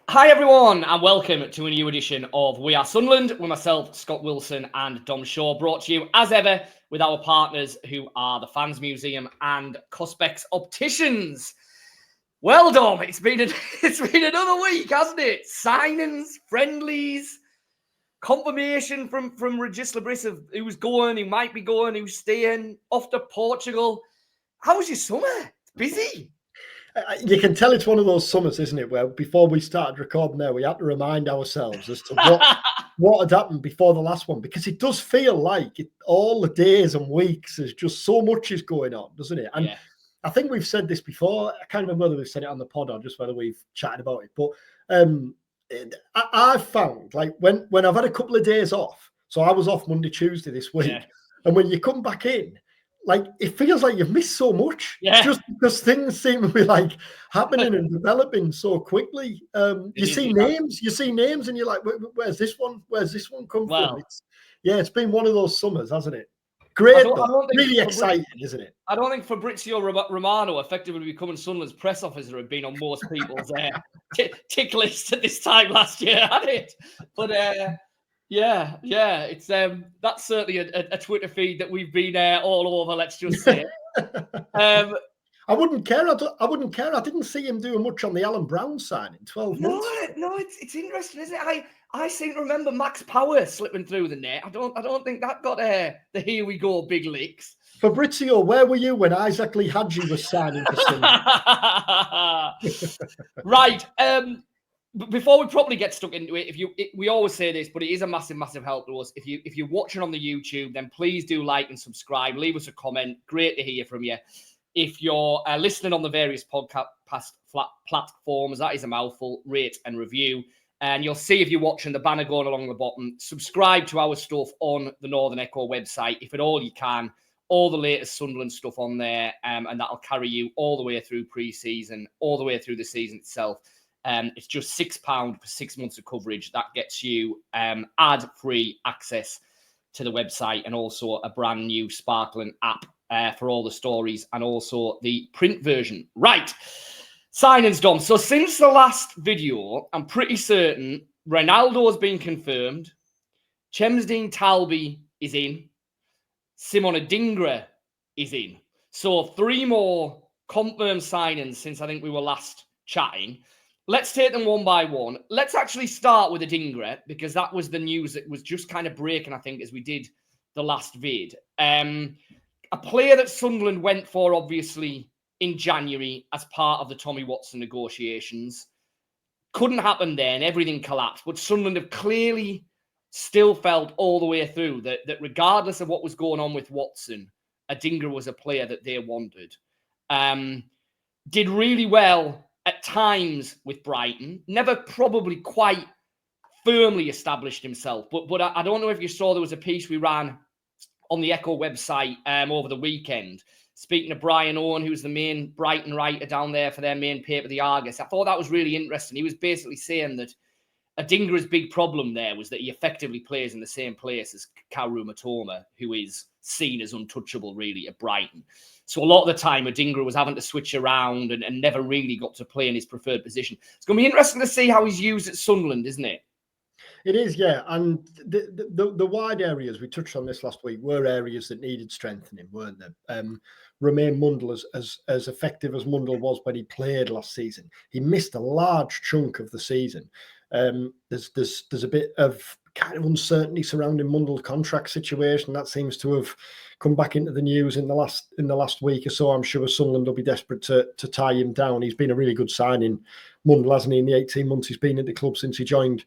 Hi everyone and welcome to a new edition of We Are Sunderland with myself, Scott Wilson and Dom Shaw, brought to you as ever with our partners who are the Fans Museum and Cospex Opticians. Well, Dom, it's been another week, hasn't it? Signings, friendlies, confirmation from Regis Labris of who's going, who might be going, who's staying, off to Portugal. How was your summer? It's busy. You can tell it's one of those summers, isn't it, where before we started recording there, we had to remind ourselves as to what had happened before the last one, because it does feel like all the days and weeks, there's just so much is going on, doesn't it? And yeah. I think we've said this before. I can't remember whether we've said it on the pod or just whether we've chatted about it. But I've found, like, when I've had a couple of days off, so I was off Monday, Tuesday this week, and when you come back in, like, it feels like you've missed so much, just because things seem to be like happening and developing so quickly. You see names, and you're like, "Where's this one? Where's this one come from?" It's been one of those summers, hasn't it? Great, really exciting, isn't it? I don't think Fabrizio Romano, effectively becoming Sunderland's press officer, had been on most people's tick list at this time last year, had it? But yeah, it's that's certainly a Twitter feed that we've been all over. Let's just say. I wouldn't care. I wouldn't care. I didn't see him doing much on the Alan Brown signing. 12 months. No, it's interesting, isn't it? I seem to remember Max Power slipping through the net. I don't think that got the here we go big licks. Fabrizio, where were you when Isaac Lee Hadji was signing for Sunderland? Right. Before we properly get stuck into it, we always say this, but it is a massive help to us. If you're watching on the YouTube, then please do like and subscribe. Leave us a comment. Great to hear from you. If you're listening on the various podcast platforms, that is a mouthful. Rate and review, and you'll see if you're watching the banner going along the bottom. Subscribe to our stuff on the Northern Echo website, if at all you can. All the latest Sunderland stuff on there, and that'll carry you all the way through pre-season, all the way through the season itself. It's just £6 for 6 months of coverage. That gets you ad-free access to the website and also a brand new sparkling app for all the stories and also the print version. Right. Signings, Dom. So since the last video, I'm pretty certain Ronaldo has been confirmed. Chemsdean Talby is in. Simon Adingra is in. So 3 more confirmed signings since I think we were last chatting. Let's take them one by one. Let's actually start with Adingra, because that was the news that was just kind of breaking, I think, as we did the last vid. A player that Sunderland went for, obviously, in January as part of the Tommy Watson negotiations. Couldn't happen then. Everything collapsed. But Sunderland have clearly still felt all the way through that regardless of what was going on with Watson, Adingra was a player that they wanted. Did really well at times with Brighton, never probably quite firmly established himself. But I don't know if you saw, there was a piece we ran on the Echo website over the weekend, speaking to Brian Owen, who's the main Brighton writer down there for their main paper, the Argus. I thought that was really interesting. He was basically saying that Adingra's big problem there was that he effectively plays in the same place as Kaoru Matoma, who is seen as untouchable, really, at Brighton. So a lot of the time, Adingra was having to switch around and never really got to play in his preferred position. It's going to be interesting to see how he's used at Sunderland, isn't it? It is, yeah. And the wide areas, we touched on this last week, were areas that needed strengthening, weren't they? Romain Mundle, as effective as Mundle was when he played last season, he missed a large chunk of the season. There's a bit of kind of uncertainty surrounding Mundle's contract situation that seems to have come back into the news in the last week or so. I'm sure Sunderland will be desperate to tie him down. He's been a really good signing, Mundle, hasn't he? In the 18 months he's been at the club since he joined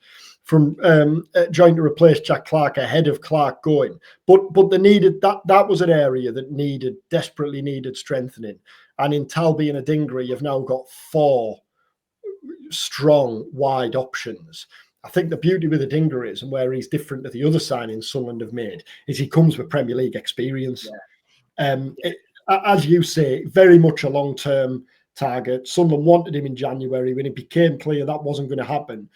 to replace Jack Clark ahead of Clark going. But they needed that was an area that desperately needed strengthening. And in Talby and Adingra, you've now got 4 strong wide options. I think the beauty with Adingra is, and where he's different to the other signings Sunderland have made, is he comes with Premier League experience. As you say, very much a long-term target. Sunderland wanted him in January. When it became clear that wasn't going to happen,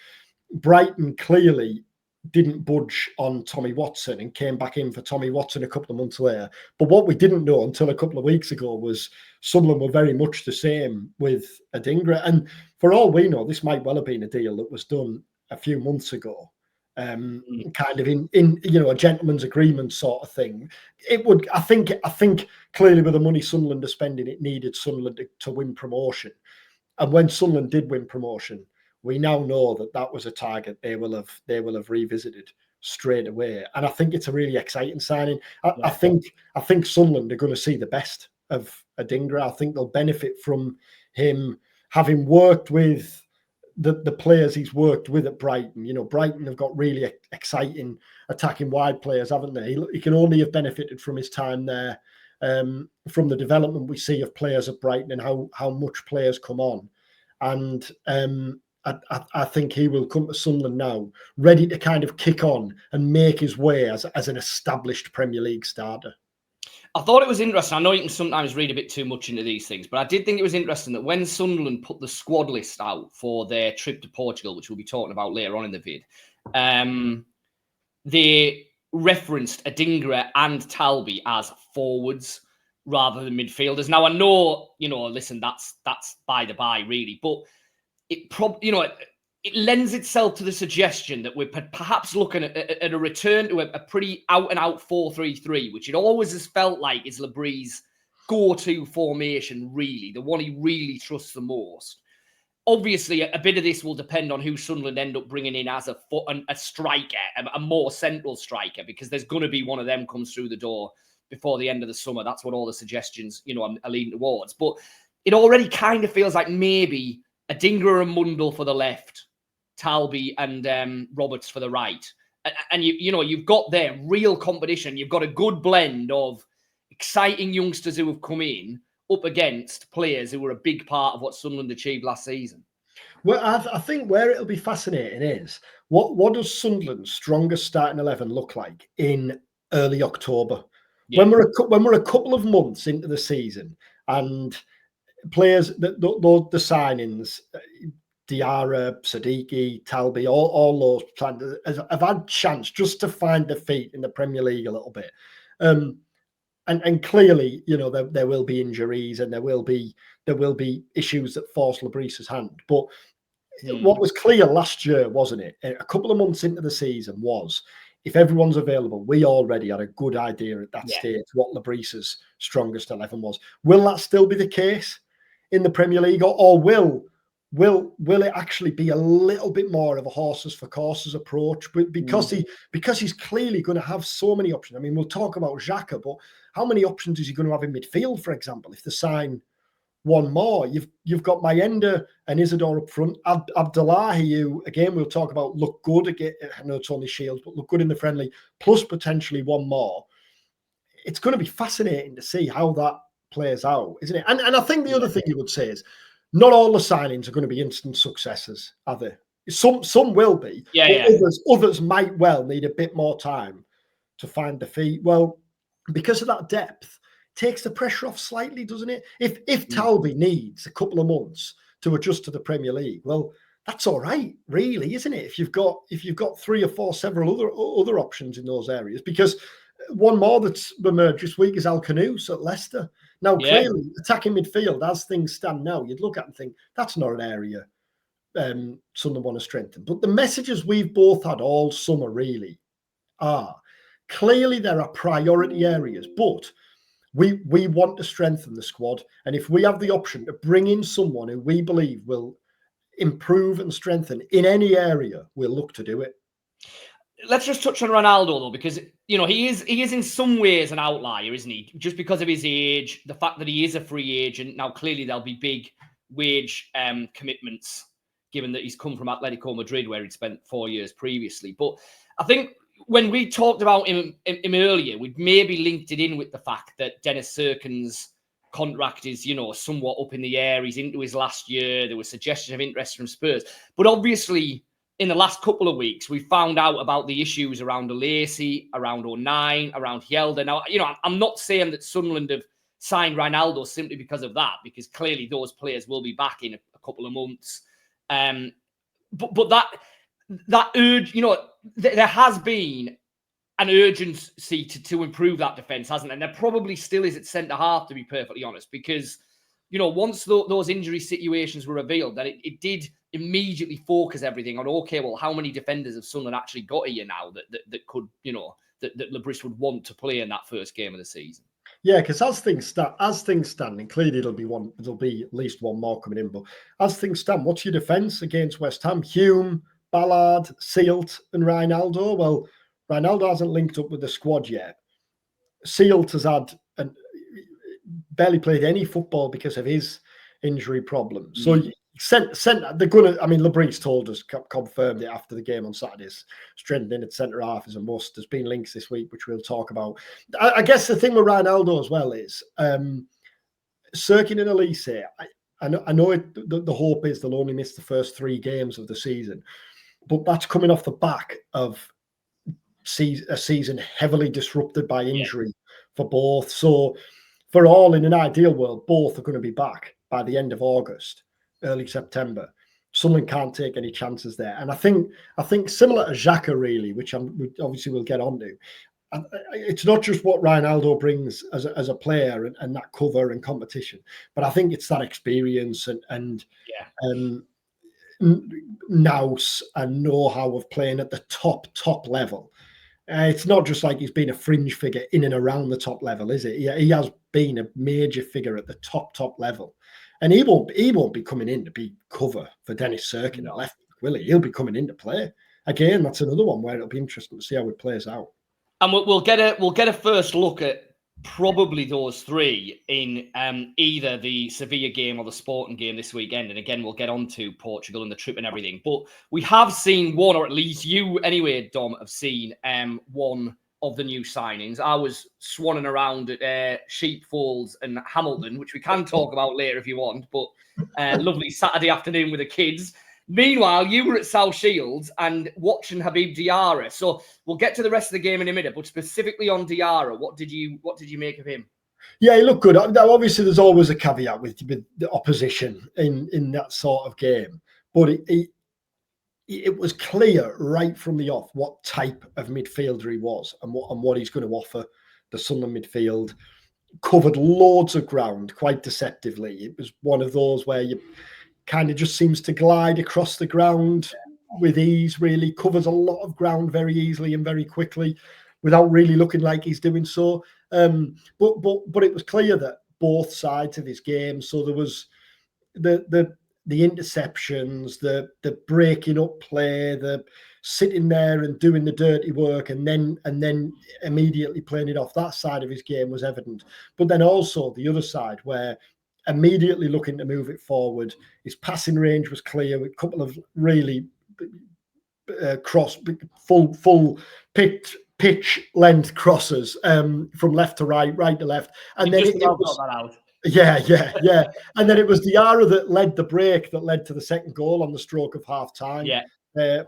Brighton clearly didn't budge on Tommy Watson and came back in for Tommy Watson a couple of months later. But what we didn't know until a couple of weeks ago was Sunderland were very much the same with Adingra. And for all we know, this might well have been a deal that was done a few months ago. Kind of in a gentleman's agreement sort of thing. It would, I think clearly with the money Sunderland are spending, it needed Sunderland to win promotion. And when Sunderland did win promotion, we now know that was a target they will have revisited straight away. And I think it's a really exciting signing. I think Sunderland are going to see the best of Adingra. I think they'll benefit from him having worked with the players he's worked with at Brighton. Brighton have got really exciting attacking wide players, haven't they? He can only have benefited from his time there, from the development we see of players at Brighton and how much players come on. And I think he will come to Sunderland now, ready to kind of kick on and make his way as an established Premier League starter. I thought it was interesting. I know you can sometimes read a bit too much into these things, but I did think it was interesting that when Sunderland put the squad list out for their trip to Portugal, which we'll be talking about later on in the vid, they referenced Adingra and Talby as forwards rather than midfielders. Now, I know, listen, that's by the by, really, but it probably, it lends itself to the suggestion that we're perhaps looking at a return to a pretty out-and-out 4-3-3, which it always has felt like is Labrí's go-to formation, really, the one he really trusts the most. Obviously, a bit of this will depend on who Sunderland end up bringing in as a striker, a more central striker, because there's going to be one of them comes through the door before the end of the summer. That's what all the suggestions, are leading towards. But it already kind of feels like maybe Adingra and Mundle for the left, Talby and Roberts for the right. And you've got there real competition. You've got a good blend of exciting youngsters who have come in up against players who were a big part of what Sunderland achieved last season. Well, I think where it'll be fascinating is what does Sunderland's strongest starting 11 look like in early October? Yeah. When we're a couple of months into the season and players, the signings, Diarra, Siddiqui, Talby, all those players have had chance just to find their feet in the Premier League a little bit. And clearly, there will be injuries and there will be issues that force Labrí's hand. But what was clear last year, wasn't it? A couple of months into the season was, if everyone's available, we already had a good idea at that stage what Labrí's strongest 11 was. Will that still be the case in the Premier League, or will it actually be a little bit more of a horses for courses approach? But because he's clearly going to have so many options. I mean, we'll talk about Xhaka, but how many options is he going to have in midfield, for example, if they sign one more? You've got Mayenda and Isidore up front. Abdullahi, who, again, we'll talk about, look good again. I know it's only Shields, but look good in the friendly, plus potentially one more. It's going to be fascinating to see how that plays out, isn't it? And I think the other thing you would say is, not all the signings are going to be instant successes, are they? Some will be. Others might well need a bit more time to find the feet. Well, because of that depth, takes the pressure off slightly, doesn't it? If Talby needs a couple of months to adjust to the Premier League, well, that's all right, really, isn't it? If you've got 3 or 4 several other options in those areas, because one more that's emerged this week is Al-Khanous at Leicester. Now, clearly, attacking midfield, as things stand now, you'd look at and think, that's not an area Sunderland want to strengthen. But the messages we've both had all summer, really, are clearly there are priority areas, but we want to strengthen the squad. And if we have the option to bring in someone who we believe will improve and strengthen in any area, we'll look to do it. Let's just touch on Ronaldo, though, because, he is in some ways an outlier, isn't he? Just because of his age, the fact that he is a free agent. Now, clearly, there'll be big wage commitments, given that he's come from Atletico Madrid, where he'd spent 4 years previously. But I think when we talked about him earlier, we'd maybe linked it in with the fact that Dennis Serkin's contract is, somewhat up in the air. He's into his last year. There was suggestions of interest from Spurs. But obviously, in the last couple of weeks, we found out about the issues around Lacey, around O'Nien, around Hjelde. Now, I'm not saying that Sunderland have signed Ronaldo simply because of that, because clearly those players will be back in a couple of months. But that, that urge, there has been an urgency to improve that defence, hasn't there? And there probably still is at centre half, to be perfectly honest, because, once those injury situations were revealed, then it did immediately focus everything on, okay, well, how many defenders have Sunderland actually got here now that could, that Lebris would want to play in that first game of the season? Yeah, because as things stand, and clearly there'll be at least one more coming in. But as things stand, what's your defence against West Ham? Hume, Ballard, Sealt, and Ronaldo. Well, Ronaldo hasn't linked up with the squad yet. Sealt has barely played any football because of his injury problems. So they're gonna. I mean, Lebris told us, confirmed it after the game on Saturday. Strengthening at centre half is a must. There's been links this week, which we'll talk about. I guess the thing with Ronaldo as well is Sirkin and Elise. I know the hope is they'll only miss the first 3 games of the season, but that's coming off the back of a season heavily disrupted by injury for both. So for all, in an ideal world, both are going to be back by the end of August, early September. Sunderland can't take any chances there. And I think similar to Xhaka, really, which obviously we'll get on to. It's not just what Ronaldo brings as a player and that cover and competition, but I think it's that experience and nous and know-how of playing at the top level. It's not just like he's been a fringe figure in and around the top level, is it? He has been a major figure at the top level, and he won't be coming in to be cover for Dennis Sirkin at left, will he? He'll be coming in to play. Again, that's another one where it'll be interesting to see how it plays out. And we'll get a first look at probably those 3 in either the Sevilla game or the Sporting game this weekend. And again, we'll get on to Portugal and the trip and everything. But we have seen one, or at least you anyway, Dom, have seen one of the new signings. I was swanning around at Sheepfolds and Hamilton, which we can talk about later if you want. But lovely Saturday afternoon with the kids. Meanwhile, you were at South Shields and watching Habib Diarra. So we'll get to the rest of the game in a minute, but specifically on Diarra, what did you make of him? Yeah, he looked good. Obviously, there's always a caveat with the opposition in that sort of game, but it was clear right from the off what type of midfielder he was and what he's going to offer the Sunderland midfield. Covered loads of ground quite deceptively. It was one of those where you kind of just seems to glide across the ground with ease, really covers a lot of ground very easily and very quickly without really looking like he's doing so. But it was clear that both sides of his game, so there was the interceptions, the breaking up play, the sitting there and doing the dirty work and then immediately playing it off. That side of his game was evident. But then also the other side where immediately looking to move it forward. His passing range was clear with a couple of really full pitch length crosses from left to right to left. And then it was, got that out. Yeah. And then it was Diarra that led the break that led to the second goal on the stroke of half time. Yeah.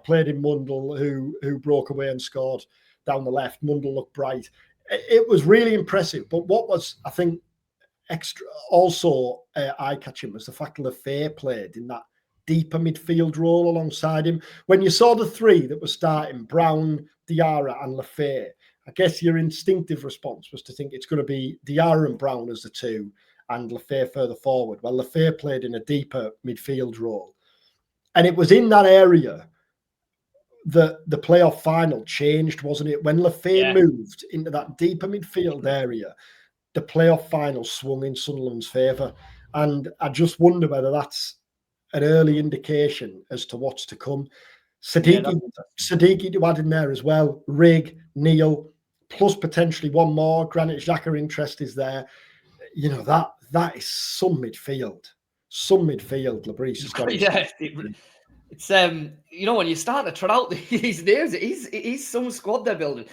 Played in Mundle, who broke away and scored down the left. Mundle looked bright. It was really impressive. But what was, I think, extra also eye-catching was the fact that Lefebvre played in that deeper midfield role alongside him. When you saw the 3 that were starting, Brown, Diarra and Lefebvre, I guess your instinctive response was to think it's going to be Diarra and Brown as the 2 and Lefebvre further forward. Well, Lefebvre played in a deeper midfield role. And it was in that area that the playoff final changed, wasn't it? When Lefebvre moved into that deeper midfield area, the playoff final swung in Sunderland's favour. And I just wonder whether that's an early indication as to what's to come. Sadiki to add in there as well. Rig, Neil, plus potentially one more. Granit Xhaka interest is there. You know, that is some midfield. Lebris has got. It's when you start to trot out these names, it is some squad they're building.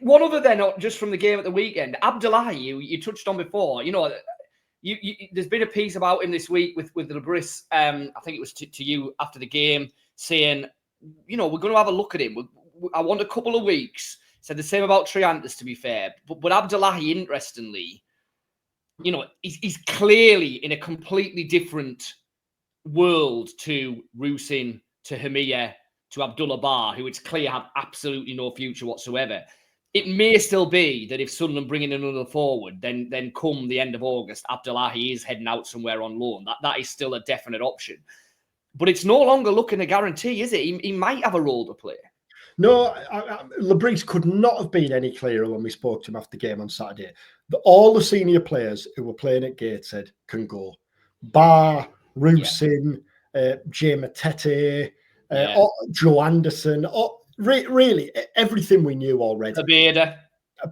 One other then, just from the game at the weekend, Abdullahi, you touched on before. There's been a piece about him this week with Lebris. I think it was to you after the game, saying, we're going to have a look at him. I want a couple of weeks. Said the same about Triantis, to be fair. But Abdullahi, interestingly, he's clearly in a completely different world to Rusin, to Hamia, to Abdullah Bar, who it's clear have absolutely no future whatsoever. It may still be that if Sunderland bring in another forward, then come the end of August, Abdullahi is heading out somewhere on loan. That is still a definite option. But it's no longer looking a guarantee, is it? He might have a role to play. No, Lebris could not have been any clearer when we spoke to him after the game on Saturday. All the senior players who were playing at Gateshead can go. Bar, Rusin, Jay Matete, Joe Anderson, really everything we knew already.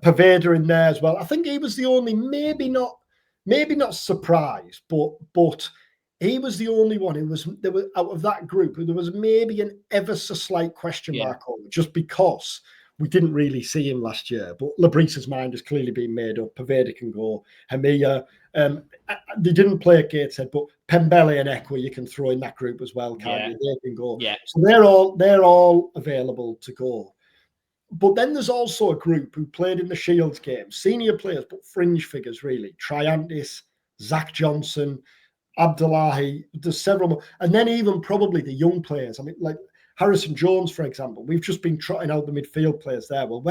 Paveda in there as well. I think he was the only, maybe not surprised, but he was the only one who was there was out of that group who there was maybe an ever so slight question mark over, just because we didn't really see him last year. But Lebris's mind has clearly been made up. Paveda can go. Hamia, they didn't play at Gateshead, but Pembele and Ekwa you can throw in that group as well, can't you? They can go. Yeah. So they're all available to go. But then there's also a group who played in the Shields game, senior players, but fringe figures really. Triantis, Zach Johnson, Abdullahi, there's several more. And then even probably the young players. I mean, like Harrison Jones, for example. We've just been trotting out the midfield players there. Well,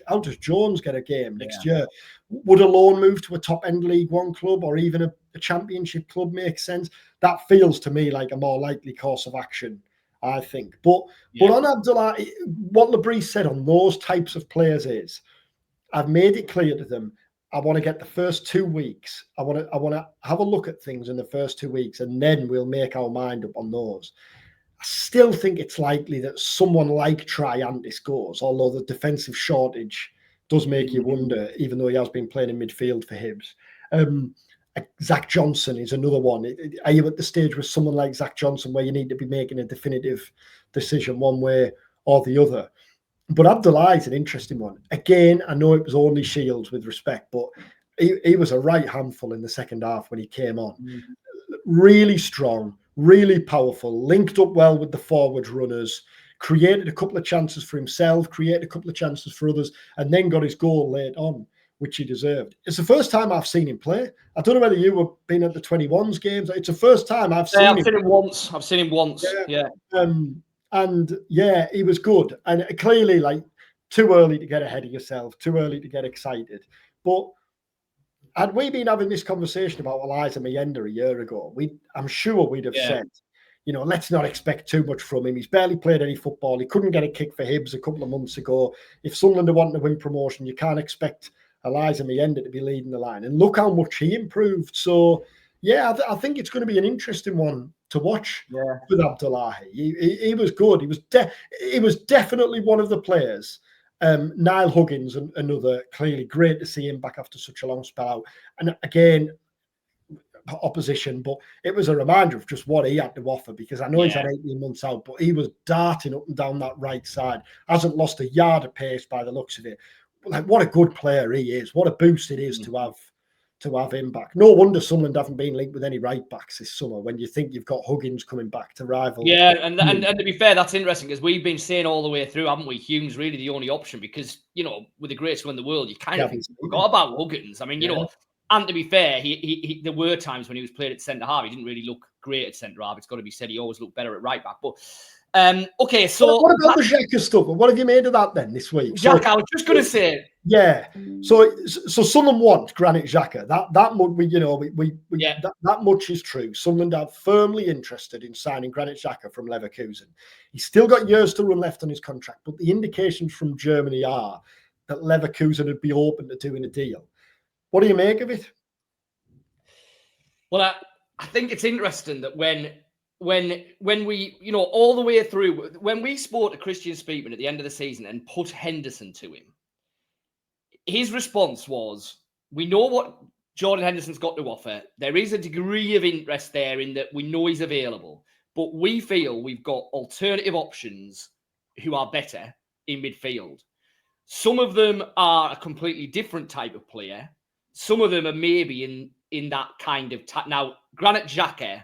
how does Jones get a game next year? Would a loan move to a top-end League One club or even a championship club make sense? That feels to me like a more likely course of action, I think. But on Abdullahi, what Lebris said on those types of players is, I've made it clear to them, I want to get the first 2 weeks. I want to have a look at things in the first 2 weeks, and then we'll make our mind up on those. I still think it's likely that someone like Triantis goes, although the defensive shortage does make you wonder, even though he has been playing in midfield for Hibs. Zach Johnson is another one. Are you at the stage with someone like Zach Johnson where you need to be making a definitive decision one way or the other? But Abdullahi is an interesting one. Again, I know it was only Shields with respect, but he was a right handful in the second half when he came on. Really strong, really powerful, linked up well with the forward runners, created a couple of chances for himself, created a couple of chances for others, and then got his goal late on, which he deserved. It's the first time I've seen him play. I don't know whether you have been at the 21s games. It's the first time I've seen him. I've seen him once. Yeah. And yeah, he was good. And clearly, like, too early to get ahead of yourself, too early to get excited. But had we been having this conversation about Eliza Mayenda a year ago, I'm sure we'd have said, let's not expect too much from him. He's barely played any football. He couldn't get a kick for Hibs a couple of months ago. If Sunderland are wanting to win promotion, you can't expect Eliza Mayenda to be leading the line. And look how much he improved. So, yeah, I think it's going to be an interesting one to watch with Abdullahi. He was good. He was definitely one of the players. Niall Huggins, another, clearly great to see him back after such a long spell out. And again, opposition, but it was a reminder of just what he had to offer, because I know he's had 18 months out, but he was darting up and down that right side. Hasn't lost a yard of pace by the looks of it. Like, what a good player he is. What a boost it is to have him back. No wonder Sunderland haven't been linked with any right backs this summer when you think you've got Huggins coming back to rival. Yeah, and to be fair, that's interesting, because we've been saying all the way through, haven't we? Hume's really the only option, because, with the greatest one in the world, you kind of forgot about Huggins. I mean, and to be fair, he there were times when he was playing at centre half, he didn't really look great at centre half. It's got to be said, he always looked better at right back. But okay, so what about the Xhaka stuff? What have you made of that then this week? Xhaka, I was just going to say. Yeah. So Sunderland want Granit Xhaka. That much is true. Sunderland are firmly interested in signing Granit Xhaka from Leverkusen. He's still got years to run left on his contract, but the indications from Germany are that Leverkusen would be open to doing a deal. What do you make of it? Well, I think it's interesting that when we, all the way through, when we spoke to Christian Speakman at the end of the season and put Henderson to him, his response was, we know what Jordan Henderson's got to offer. There is a degree of interest there in that we know he's available, but we feel we've got alternative options who are better in midfield. Some of them are a completely different type of player. Some of them are maybe in that kind of... Now, Granit Xhaka,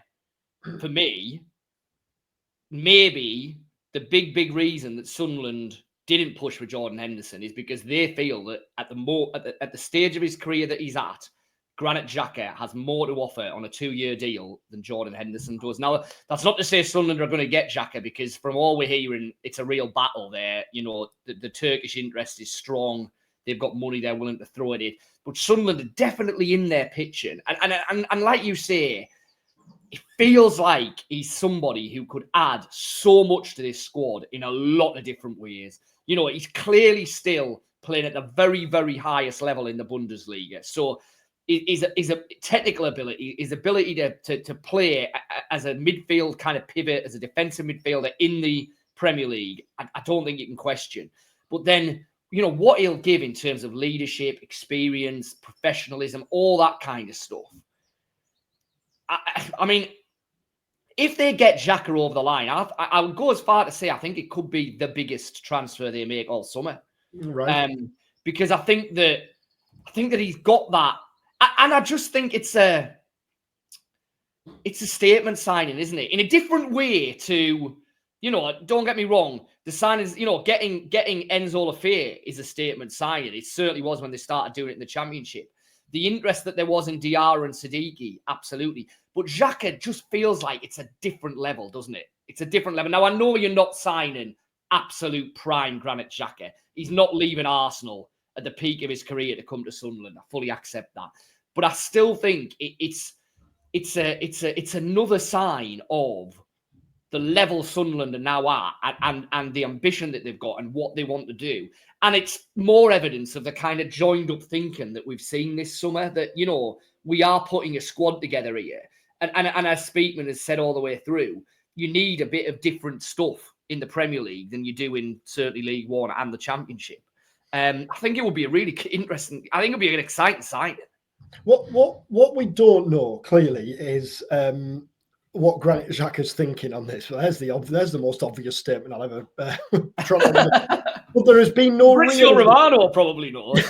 for me, maybe the big reason that Sunderland didn't push for Jordan Henderson is because they feel that at the stage of his career that he's at, Granit Xhaka has more to offer on a 2-year deal than Jordan Henderson does. Now, that's not to say Sunderland are going to get Xhaka, because from all we're hearing, it's a real battle there. You know, the Turkish interest is strong. They've got money they're willing to throw at it. But Sunderland are definitely in their pitching. And like you say, it feels like he's somebody who could add so much to this squad in a lot of different ways. You know, he's clearly still playing at the very, very highest level in the Bundesliga. So is a technical ability, his ability to play as a midfield kind of pivot, as a defensive midfielder in the Premier League, I don't think you can question. But then, you know, what he'll give in terms of leadership, experience, professionalism, all that kind of stuff. I mean, if they get Xhaka over the line, I would go as far to say I think it could be the biggest transfer they make all summer. Right. Because I think that he's got that. And I just think it's a statement signing, isn't it? In a different way to, you know, don't get me wrong, the signings, you know, getting Enzo Lafay is a statement signing. It certainly was when they started doing it in the Championship. The interest that there was in Diarra and Siddiqui, absolutely. But Xhaka just feels like it's a different level, doesn't it? It's a different level. Now, I know you're not signing absolute prime Granit Xhaka. He's not leaving Arsenal at the peak of his career to come to Sunderland. I fully accept that. But I still think it's another sign of the level Sunderland are now at, and the ambition that they've got and what they want to do. And it's more evidence of the kind of joined up thinking that we've seen this summer, that, you know, we are putting a squad together here. And as Speakman has said all the way through, you need a bit of different stuff in the Premier League than you do in certainly League One and the Championship. I think it would be a really interesting, I think it would be an exciting signing. What we don't know clearly is what Granit Xhaka's thinking on this. Well, there's the most obvious statement I'll ever try. But there has been no Fabrizio Romano probably knows.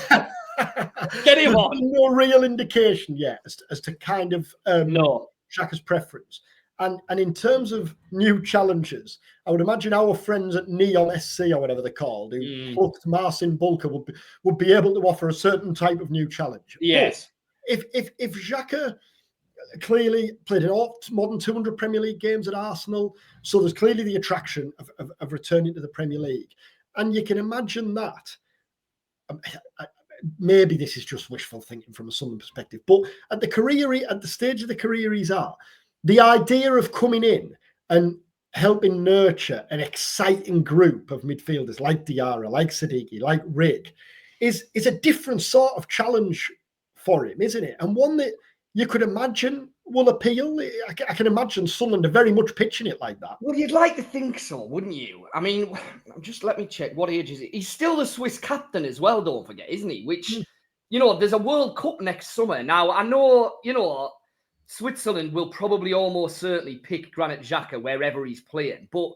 Get him on. No real indication yet as to kind of no. Xhaka's preference. And in terms of new challenges, I would imagine our friends at Neon SC or whatever they're called, who plucked Marcin Bulka, would be able to offer a certain type of new challenge. Yes. But if Xhaka clearly played in more than 200 Premier League games at Arsenal, so there's clearly the attraction of returning to the Premier League. And you can imagine that. Maybe this is just wishful thinking from a Sunderland perspective, but at the stage of the career he's at, the idea of coming in and helping nurture an exciting group of midfielders like Diarra, like Siddiqui, like Rick, is a different sort of challenge for him, isn't it? And one that you could imagine will appeal. I can imagine Sunderland are very much pitching it like that. Well, you'd like to think so, wouldn't you? I mean, just let me check. What age is he? He's still the Swiss captain as well, don't forget, isn't he? Which, you know, there's a World Cup next summer. Now, I know, you know, Switzerland will probably almost certainly pick Granit Xhaka wherever he's playing. But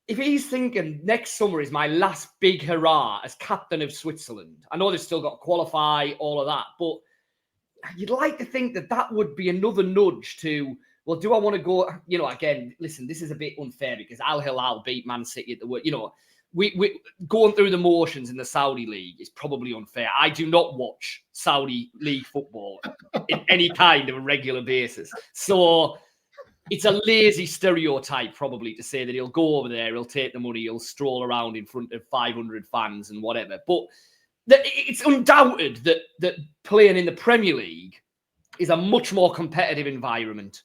if he's thinking next summer is my last big hurrah as captain of Switzerland, I know they've still got to qualify, all of that, but you'd like to think that would be another nudge to, well, do I want to go, you know, again, listen, this is a bit unfair because Al Hilal beat Man City at the, you know, we going through the motions in the Saudi League is probably unfair. I do not watch Saudi League football in any kind of a regular basis. So it's a lazy stereotype probably to say that he'll go over there, he'll take the money, he'll stroll around in front of 500 fans and whatever. But it's undoubted that playing in the Premier League is a much more competitive environment.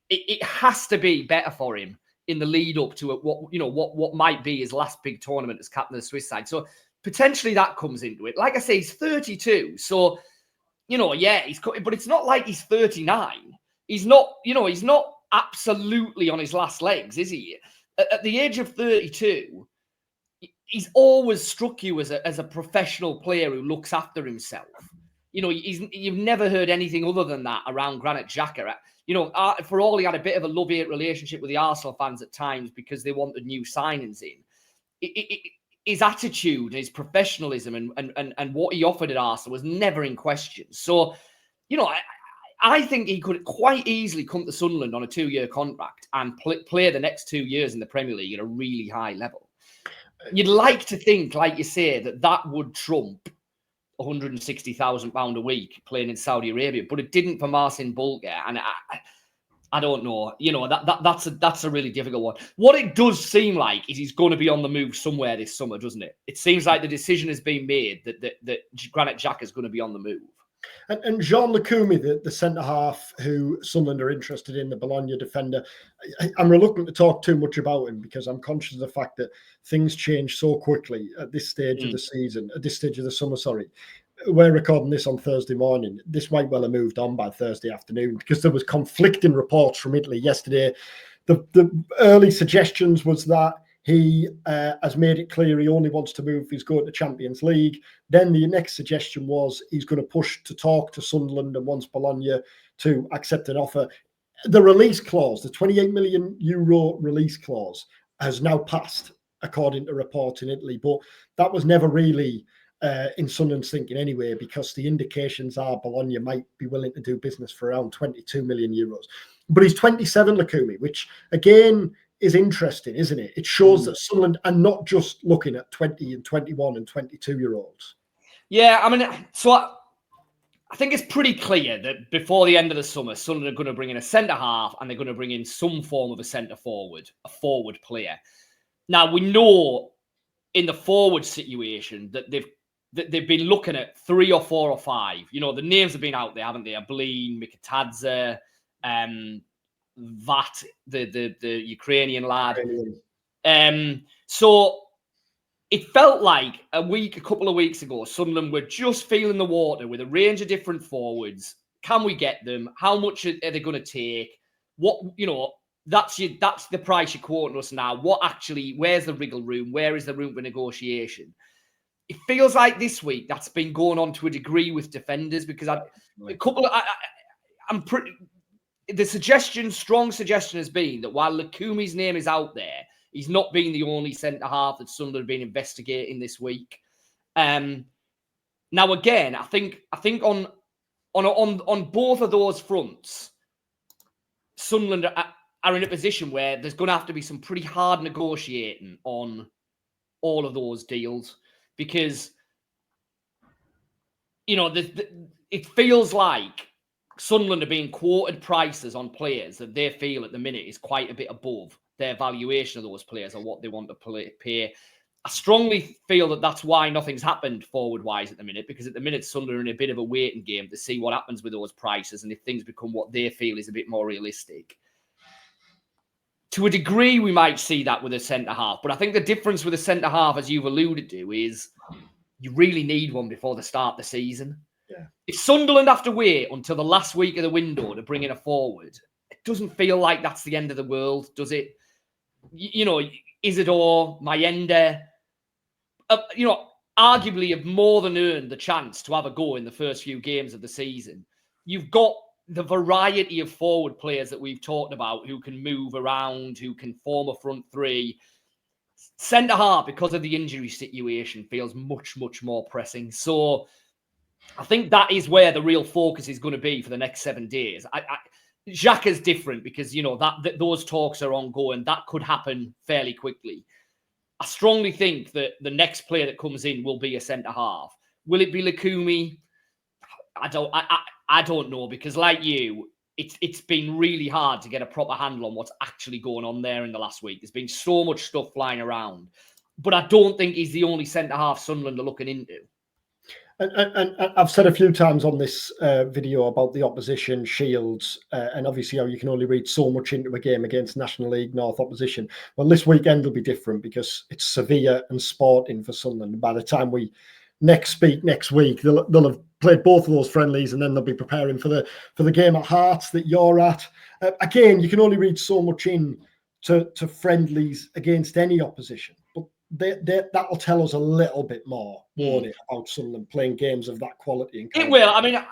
It has to be better for him in the lead up to what might be his last big tournament as captain of the Swiss side. So potentially that comes into it. Like I say, he's 32. So, you know, yeah, but it's not like he's 39. He's not absolutely on his last legs, is he? At the age of 32, he's always struck you as a professional player who looks after himself. You know, you've never heard anything other than that around Granit Xhaka. You know, for all he had a bit of a love-hate relationship with the Arsenal fans at times because they wanted new signings in. His attitude, his professionalism, and what he offered at Arsenal was never in question. So, you know, I think he could quite easily come to Sunderland on a 2-year contract and play the next 2 years in the Premier League at a really high level. You'd like to think, like you say, that would trump £160,000 a week playing in Saudi Arabia, but it didn't for Marcin Bulger. And I don't know. That's a really difficult one. What it does seem like is he's going to be on the move somewhere this summer, doesn't it? It seems like the decision has been made that Granit Xhaka is going to be on the move. And Jean Lacumi, the centre-half who Sunderland are interested in, the Bologna defender, I'm reluctant to talk too much about him because I'm conscious of the fact that things change so quickly at this stage of the season, at this stage of the summer, sorry. We're recording this on Thursday morning. This might well have moved on by Thursday afternoon because there was conflicting reports from Italy yesterday. The early suggestions was that he has made it clear he only wants to move if he's going to Champions League. Then the next suggestion was he's going to push to talk to Sunderland and wants Bologna to accept an offer. The release clause, the €28 million release clause, has now passed, according to reports in Italy. But that was never really in Sunderland's thinking anyway, because the indications are Bologna might be willing to do business for around €22 million. But he's 27, Lacumi, which again is interesting, isn't it? It shows that Sunderland are not just looking at 20 and 21 and 22-year-olds. Yeah, I mean, so I think it's pretty clear that before the end of the summer, Sunderland are going to bring in a centre-half and they're going to bring in some form of a centre-forward, a forward player. Now, we know in the forward situation that they've been looking at 3 or 4 or 5. You know, the names have been out there, haven't they? Ableen, Mikitadze, Vat, the Ukrainian lad. So it felt like a couple of weeks ago, Sunderland were just feeling the water with a range of different forwards. Can we get them? How much are they going to take? What, that's the price you're quoting us now. Where's the wriggle room? Where is the room for negotiation? It feels like this week that's been going on to a degree with defenders because strong suggestion has been that while Lacumi's name is out there, he's not been the only centre-half that Sunderland have been investigating this week. Now, again, I think on both of those fronts, Sunderland are in a position where there's going to have to be some pretty hard negotiating on all of those deals because, it feels like Sunderland are being quoted prices on players that they feel at the minute is quite a bit above their valuation of those players or what they want to pay. I strongly feel that that's why nothing's happened forward-wise at the minute, because at the minute Sunderland are in a bit of a waiting game to see what happens with those prices and if things become what they feel is a bit more realistic. To a degree, we might see that with a centre-half, but I think the difference with a centre-half, as you've alluded to, is you really need one before the start of the season. Yeah. If Sunderland have to wait until the last week of the window to bring in a forward, it doesn't feel like that's the end of the world, does it? Isidore, Mayenda, arguably have more than earned the chance to have a go in the first few games of the season. You've got the variety of forward players that we've talked about who can move around, who can form a front three. Centre-half, because of the injury situation, feels much, much more pressing. So I think that is where the real focus is going to be for the next 7 days. Xhaka's different because, that those talks are ongoing. That could happen fairly quickly. I strongly think that the next player that comes in will be a centre-half. Will it be Lacumi? I don't know, because like you, it's been really hard to get a proper handle on what's actually going on there in the last week. There's been so much stuff flying around. But I don't think he's the only centre-half Sunderland are looking into. And I've said a few times on this video about the opposition shields and obviously how you can only read so much into a game against National League North opposition. Well, this weekend will be different because it's Sevilla and Sporting for Sunderland. By the time we next speak next week, they'll have played both of those friendlies and then they'll be preparing for the game at Hearts that you're at. Again, you can only read so much in to friendlies against any opposition. But that will tell us a little bit more, won't it, about Sunderland playing games of that quality. It will. I mean,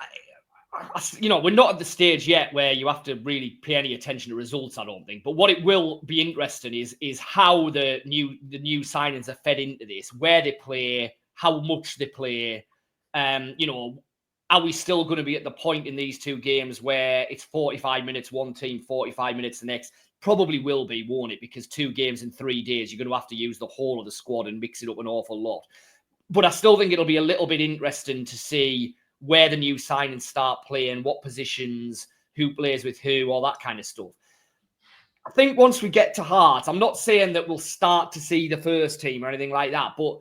we're not at the stage yet where you have to really pay any attention to results, I don't think. But what it will be interesting is how the new signings are fed into this, where they play, how much they play. Are we still going to be at the point in these 2 games where it's 45 minutes one team, 45 minutes the next? Probably will be, won't it? Because 2 games in 3 days, you're going to have to use the whole of the squad and mix it up an awful lot. But I still think it'll be a little bit interesting to see where the new signings start playing, what positions, who plays with who, all that kind of stuff. I think once we get to Hearts, I'm not saying that we'll start to see the first team or anything like that, but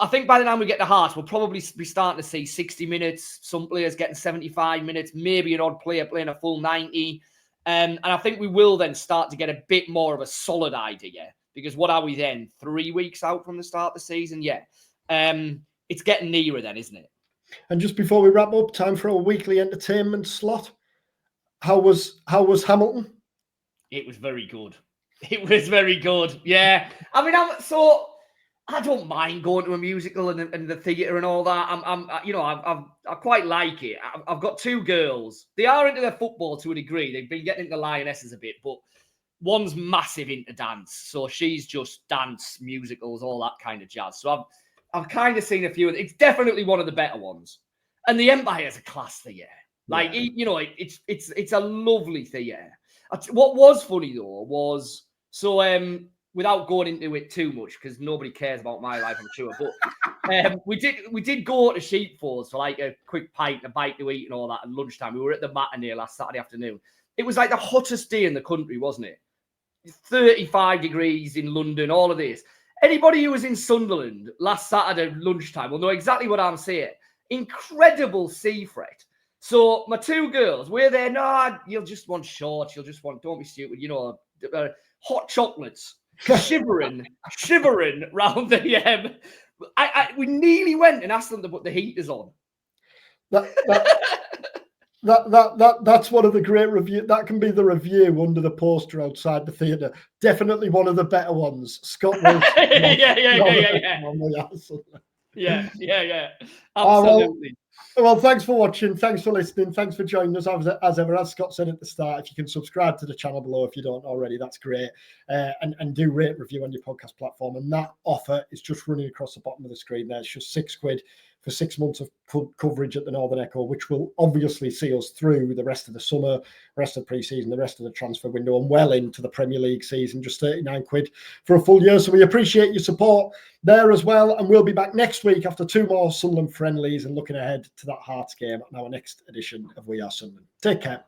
I think by the time we get to Hearts, we'll probably be starting to see 60 minutes, some players getting 75 minutes, maybe an odd player playing a full 90. And I think we will then start to get a bit more of a solid idea, because what are we then? 3 weeks out from the start of the season? Yeah. It's getting nearer then, isn't it? And just before we wrap up, time for a weekly entertainment slot. How was Hamilton? It was very good. It was very good. Yeah. I mean, I don't mind going to a musical and the theatre and all that. I quite like it. I've got 2 girls. They are into their football to a degree. They've been getting into Lionesses a bit, but one's massive into dance. So she's just dance, musicals, all that kind of jazz. So I've kind of seen a few. It's definitely one of the better ones. And the Empire's a class theatre. Like, it's a lovely theatre. What was funny though was, without going into it too much, because nobody cares about my life, I'm sure, but we did go to Sheepfolds for like a quick pint, a bite to eat and all that at lunchtime. We were at the matinee last Saturday afternoon. It was like the hottest day in the country, wasn't it? 35 degrees in London, all of this. Anybody who was in Sunderland last Saturday lunchtime will know exactly what I'm saying. Incredible sea fret. So my 2 girls, we're there. No, you'll just want shorts. You'll just want, don't be stupid. Hot chocolates, shivering round the. We nearly went and asked them to put the heaters on. That's one of the great reviews. That can be the review under the poster outside the theatre. Definitely one of the better ones. Scott Wilson. Yeah. Absolutely. Well, thanks for watching. Thanks for listening. Thanks for joining us. As ever, as Scott said at the start, if you can subscribe to the channel below, if you don't already, that's great. And do rate review on your podcast platform. And that offer is just running across the bottom of the screen there. It's just £6 for 6 months of coverage at the Northern Echo, which will obviously see us through the rest of the summer, rest of the pre-season, the rest of the transfer window, and well into the Premier League season. Just £39 for a full year. So we appreciate your support there as well. And we'll be back next week after 2 more Sunderland friendlies and looking ahead to that Hearts game on our next edition of We Are Sunderland. Take care.